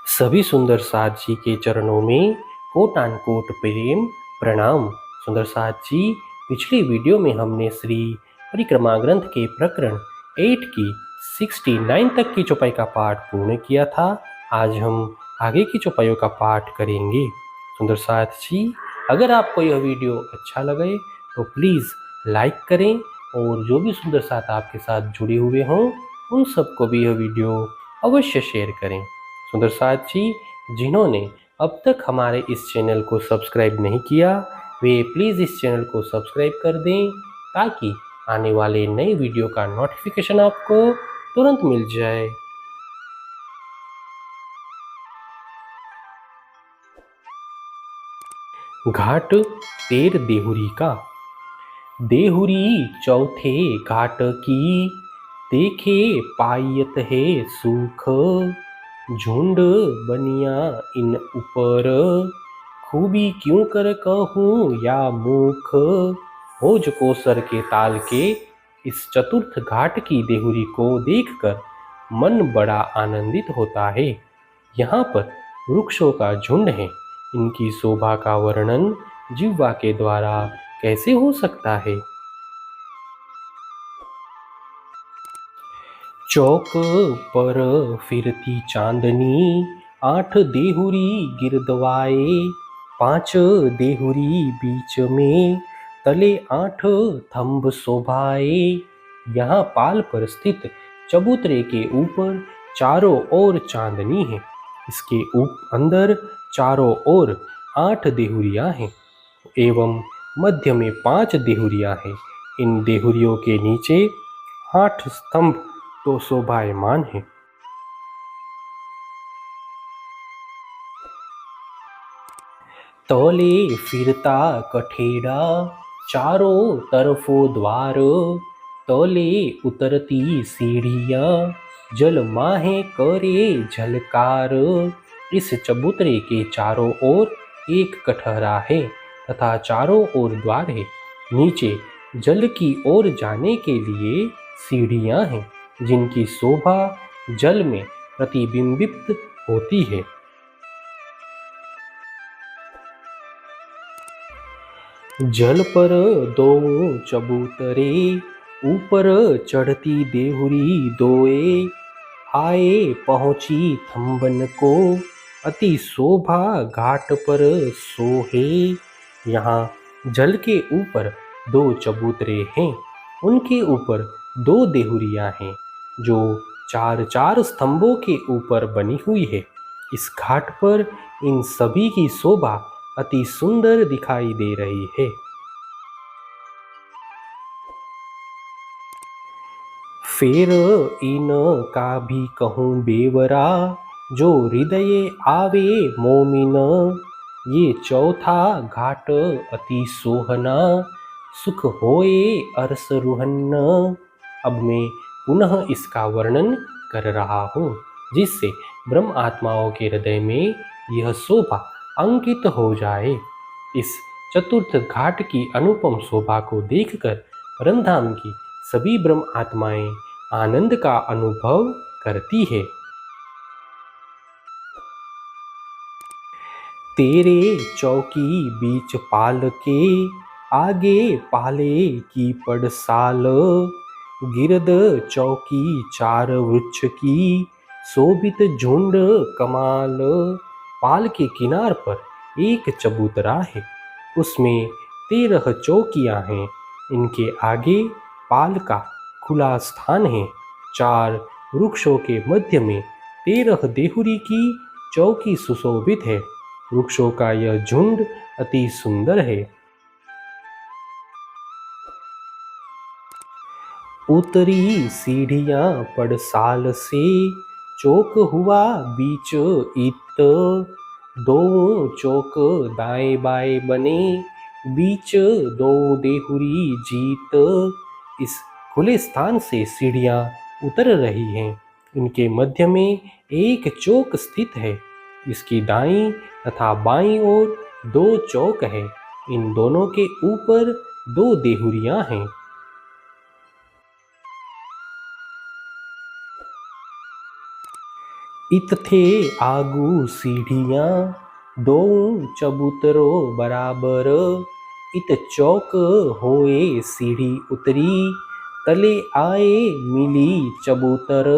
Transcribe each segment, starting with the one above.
सभी सुंदर साथ जी के चरणों में कोटान कोट प्रेम प्रणाम। सुंदर साथ जी, पिछली वीडियो में हमने श्री परिक्रमा ग्रंथ के प्रकरण 8 की 69 तक की चौपाई का पाठ पूर्ण किया था। आज हम आगे की चौपाइयों का पाठ करेंगे। सुंदर साथ जी, अगर आपको यह वीडियो अच्छा लगे तो प्लीज़ लाइक करें और जो भी सुंदर साथ आपके साथ जुड़े हुए हों उन सबको भी यह वीडियो अवश्य शेयर करें। सुंदर साथ जी, जिन्होंने अब तक हमारे इस चैनल को सब्सक्राइब नहीं किया वे प्लीज़ इस चैनल को सब्सक्राइब कर दें ताकि आने वाले नए वीडियो का नोटिफिकेशन आपको तुरंत मिल जाए। घाट तेर देहुरी का। देहुरी चौथे घाट की देखे पायत है सुख, झुंड बनिया इन ऊपर खूबी क्यों कर कहूँ या मुख। भोज कोसर के ताल के इस चतुर्थ घाट की देहुरी को देखकर मन बड़ा आनंदित होता है। यहाँ पर वृक्षों का झुंड है, इनकी शोभा का वर्णन जिह्वा के द्वारा कैसे हो सकता है। चौक पर फिरती चांदनी, 8 देहुरी गिरदवाए, 5 देहुरी बीच में, तले 8 थंब शोभाए। यहाँ पाल पर स्थित चबूतरे के ऊपर चारों ओर चांदनी है। इसके अंदर चारों ओर 8 देहुरियां हैं एवं मध्य में 5 देहुरियां हैं। इन देहुरियों के नीचे 8 स्तंभ तो शोभायमान है। तौले फिरता कठेड़ा, चारों तरफों द्वार, तौले उतरती सीढ़ियाँ, जल माहे करे झलकार। इस चबूतरे के चारों ओर एक कठहरा है तथा चारों ओर द्वार है। नीचे जल की ओर जाने के लिए सीढ़ियाँ हैं जिनकी शोभा जल में प्रतिबिंबित होती है। जल पर दो चबूतरे, ऊपर चढ़ती देहुरी दोए, आए पहुँची थंबन को, अति शोभा घाट पर सोहे। यहाँ जल के ऊपर 2 चबूतरे हैं, उनके ऊपर 2 देहुरियां हैं जो 4-4 स्तंभों के ऊपर बनी हुई है। इस घाट पर इन सभी की शोभा अति सुंदर दिखाई दे रही है। फिर इन का भी कहूँ बेवरा, जो हृदय आवे मोमिन, ये चौथा घाट अति सोहना, सुख होए अरस रुहन। अब मैं पुनः इसका वर्णन कर रहा हूँ जिससे ब्रह्म आत्माओं के हृदय में यह शोभा अंकित हो जाए। इस चतुर्थ घाट की अनुपम शोभा को देखकर परमधाम की सभी ब्रह्म आत्माएं आनंद का अनुभव करती है। तेरे चौकी बीच पाल के, आगे पाले की पड़साल, गिरद चौकी 4 वृक्ष की, शोभित झुंड कमाल। पाल के किनार पर एक चबूतरा है, उसमें 13 चौकियां हैं। इनके आगे पाल का खुला स्थान है। 4 वृक्षों के मध्य में 13 देहुरी की चौकी सुशोभित है। वृक्षों का यह झुंड अति सुंदर है। उतरी सीढ़ियां पड़साल से, चौक हुआ बीच इत, दो चौक दाएं बाएं बने, बीच 2 देहुरी जीत। इस खुले स्थान से सीढ़ियां उतर रही हैं। इनके मध्य में एक चौक स्थित है। इसकी दाईं तथा बाईं ओर 2 चौक है। इन दोनों के ऊपर 2 देहुरियां हैं। इत थे आगू सीढ़ियाँ, दो चबूतरो बराबर। इत चौक होए सीढ़ी उतरी, तले आए मिली चबूतर।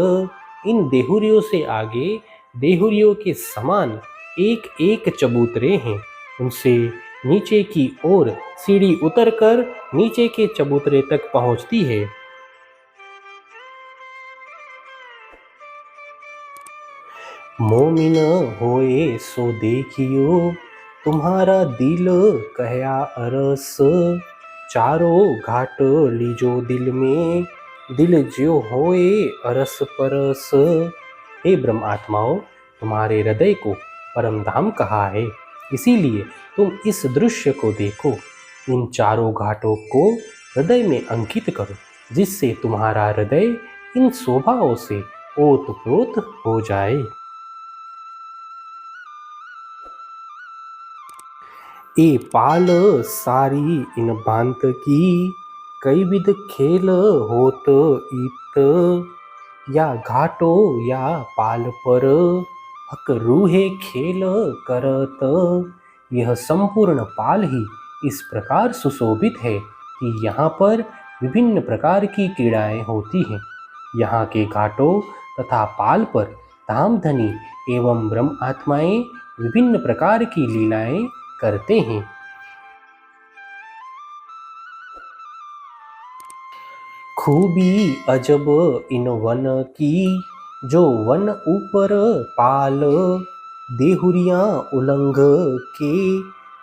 इन देहुरियों से आगे देहुरियों के समान एक एक चबूतरे हैं। उनसे नीचे की ओर सीढ़ी उतरकर नीचे के चबूतरे तक पहुंचती है। मोमिन होए सो देखियो, तुम्हारा दिल कहया अरस। चारों घाट लीजो दिल में, दिल ज्यो होए अरस परस। हे ब्रह्म आत्माओं, तुम्हारे हृदय को परम धाम कहा है, इसीलिए तुम इस दृश्य को देखो। इन चारों घाटों को हृदय में अंकित करो, जिससे तुम्हारा हृदय इन शोभाओं से ओतप्रोत हो जाए। ए पाल सारी इन भांत की, कई विध खेल होत इत। या घाटो या पाल पर, हक रूहे खेल करत। यह संपूर्ण पाल ही इस प्रकार सुशोभित है कि यहाँ पर विभिन्न प्रकार की क्रीड़ाएं होती हैं। यहाँ के घाटों तथा पाल पर धामधनी एवं ब्रह्म आत्माएं विभिन्न प्रकार की लीलाएं करते हैं। खूबी अजब इन वन की, जो वन ऊपर पाल। देहुरियां उलंग के,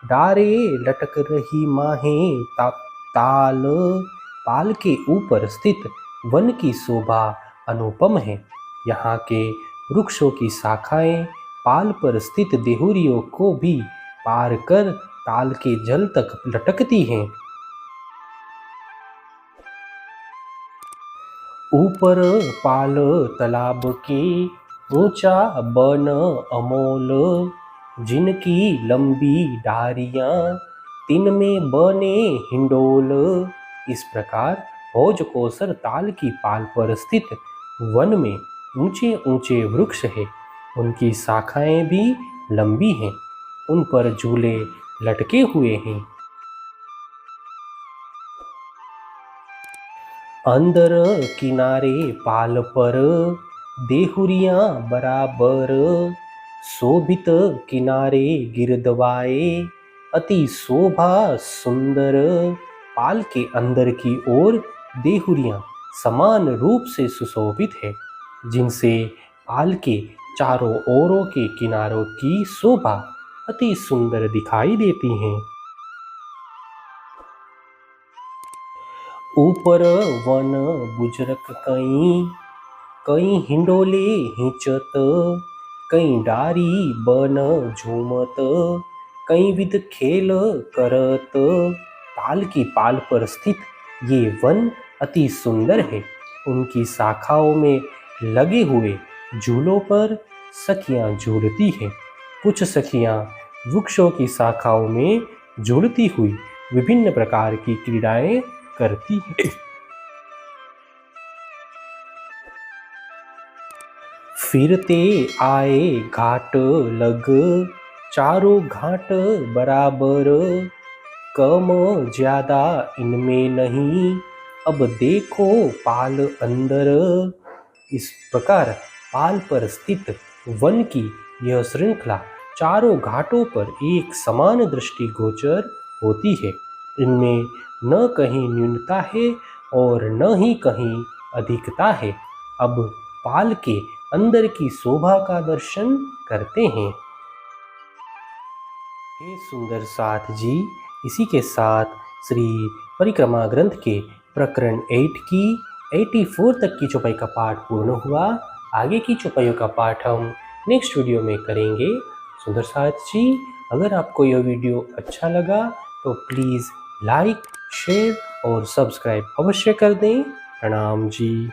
डारे लटक रही माहें ताल। पाल के ऊपर स्थित वन की शोभा अनुपम है। यहाँ के वृक्षों की शाखाएं पाल पर स्थित देहुरियों को भी पार कर ताल के जल तक लटकती हैं। ऊपर पाल तालाब के, ऊंचा बन अमोल। जिनकी लंबी डारियां, तिन में बने हिंडोल। इस प्रकार भोजकोसर ताल की पाल पर स्थित वन में ऊंचे ऊंचे वृक्ष है। उनकी शाखाएं भी लंबी हैं। उन पर झूले लटके हुए हैं। अंदर किनारे पाल पर, देहुरियां बराबर। शोभित किनारे गिरदवाए, अति शोभा सुंदर। पाल के अंदर की ओर देहुरियां समान रूप से सुशोभित है, जिनसे पाल के चारों ओरों के किनारों की शोभा अति सुंदर दिखाई देती हैं। ऊपर वन बुजरक कई, कई हिंडोले हिंचत। कई डारी बन झूमत, कई विध खेल करत। ताल की पाल पर स्थित ये वन अति सुंदर है। उनकी शाखाओं में लगे हुए झूलों पर सखियां झूलती हैं। कुछ सखियां वृक्षों की शाखाओं में झूलती हुई विभिन्न प्रकार की क्रीड़ाएं करती है। फिरते आए घाट लग, चारों घाट बराबर। कम ज्यादा इनमें नहीं, अब देखो पाल अंदर। इस प्रकार पाल पर स्थित वन की यह श्रृंखला चारों घाटों पर एक समान दृष्टिगोचर होती है। इनमें न कहीं न्यूनता है और न ही कहीं अधिकता है। अब पाल के अंदर की शोभा का दर्शन करते हैं। हे सुंदर साथ जी, इसी के साथ श्री परिक्रमा ग्रंथ के प्रकरण 8 की 84 तक की चौपाई का पाठ पूर्ण हुआ। आगे की चौपाइयों का पाठ हम नेक्स्ट वीडियो में करेंगे। सुंदर साथ जी, अगर आपको यह वीडियो अच्छा लगा तो प्लीज़ लाइक, शेयर और सब्सक्राइब अवश्य कर दें। प्रणाम जी।